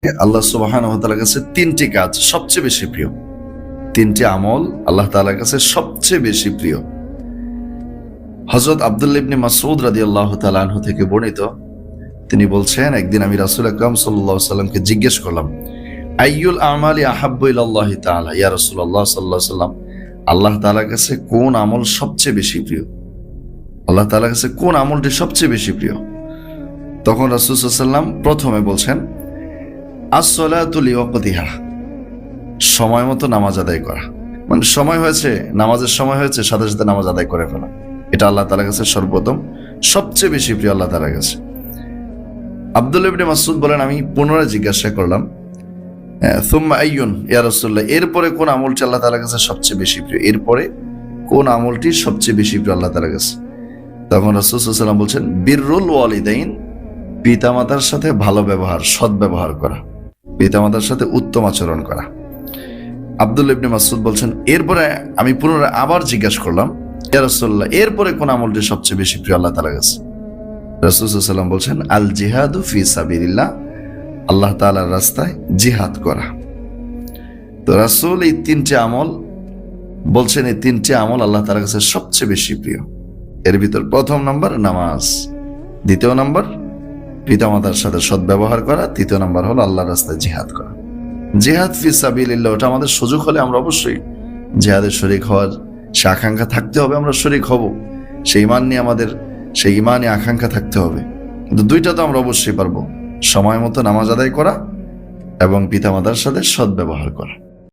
আল্লাহ সুবহানাহু ওয়া তাআলার কাছে তিনটি কাজ সবচেয়ে বেশি প্রিয়, তিনটি আমল আল্লাহ তাআলার কাছে সবচেয়ে বেশি প্রিয়। হযরত আব্দুল্লাহ ইবনে মাসউদ রাদিয়াল্লাহু তাআলা আনহু থেকে বর্ণিত, তিনি বলছেন, একদিন আমি রাসূল আকরাম সাল্লাল্লাহু আলাইহি সাল্লামকে জিজ্ঞেস করলাম, আইয়ুল আমালি আহাব্বু ইলাল্লাহি তাআলা, ইয়া রাসূলুল্লাহ সাল্লাল্লাহু আলাইহি সাল্লাম, আল্লাহ তাআলার কাছে কোন আমল সবচেয়ে বেশি প্রিয়? আল্লাহ তাআলার কাছে কোন আমলটি সবচেয়ে বেশি প্রিয়? তখন রাসূল সাল্লাল্লাহু আলাইহি সাল্লাম প্রথমে বলছেন, as-salatu liwaqtiha, সময় মতো নামাজ আদায় করা। মানে সময় হয়েছে, নামাজের সময় হয়েছে, সাথে সাথে নামাজ আদায় করে ফেলা, এটা আল্লাহ তাআলার কাছে সর্বপ্রথম সবচেয়ে বেশি প্রিয় আল্লাহ তাআলার কাছে। আব্দুল্লাহ ইবনে মাসউদ বলেন, আমি পুনরায় জিজ্ঞাসা করলাম, সুম্মা আইয়ুন ইয়া রাসূলুল্লাহ, এরপরে কোন আমলটি আল্লাহ তাআলার কাছে সবচেয়ে বেশি প্রিয়? এরপরে কোন আমলটি সবচেয়ে বেশি প্রিয় আল্লাহ তাআলার কাছে? তখন রাসূল সাল্লাল্লাহু আলাইহি ওয়াসাল্লাম বলছেন, বিররুল ওয়ালিদাইন, পিতামাতার সাথে ভালো ব্যবহার, সৎ ব্যবহার করা, পিতামাতার সাথে উত্তম আচরণ করা। আব্দুল্লাহ ইবনে মাসউদ বলছেন, এরপরে আমি পুনরায় আবার জিজ্ঞাসা করলাম, ইয়া রাসূলুল্লাহ, এরপরে কোন আমলটি সবচেয়ে বেশি প্রিয় আল্লাহ তাআলার কাছে? রাসূল সাল্লাল্লাহু আলাইহি ওয়াসাল্লাম বলছেন, আল জিহাদু ফি সাবিলিল্লাহ, আল্লাহ তাআলার রাস্তায় জিহাদ করা। তো রাসূল এই তিনটি আমল বলছেন, এই তিনটি আমল আল্লাহ তাআলার কাছে সবচেয়ে বেশি প্রিয়। এর ভিতর প্রথম নাম্বার নামাজ, দ্বিতীয় নাম্বার পিতামাতার সাথে সদ্ব্যবহার করা, তৃতীয় নাম্বার হলো আল্লাহর রাস্তায় জিহাদ করা। জিহাদ ফি সাবিলিল্লাহ, ওটা আমাদের সুযোগ হলে আমরা অবশ্যই জিহাদের শরীক হওয়ার সে আকাঙ্ক্ষা থাকতে হবে, আমরা শরীক হব, সেই ইমান নিয়ে আমাদের সেই ইমানে আকাঙ্ক্ষা থাকতে হবে। কিন্তু দুইটা তো আমরা অবশ্যই পারবো, সময় মতো নামাজ আদায় করা এবং পিতামাতার সাথে সদ্ব্যবহার করা।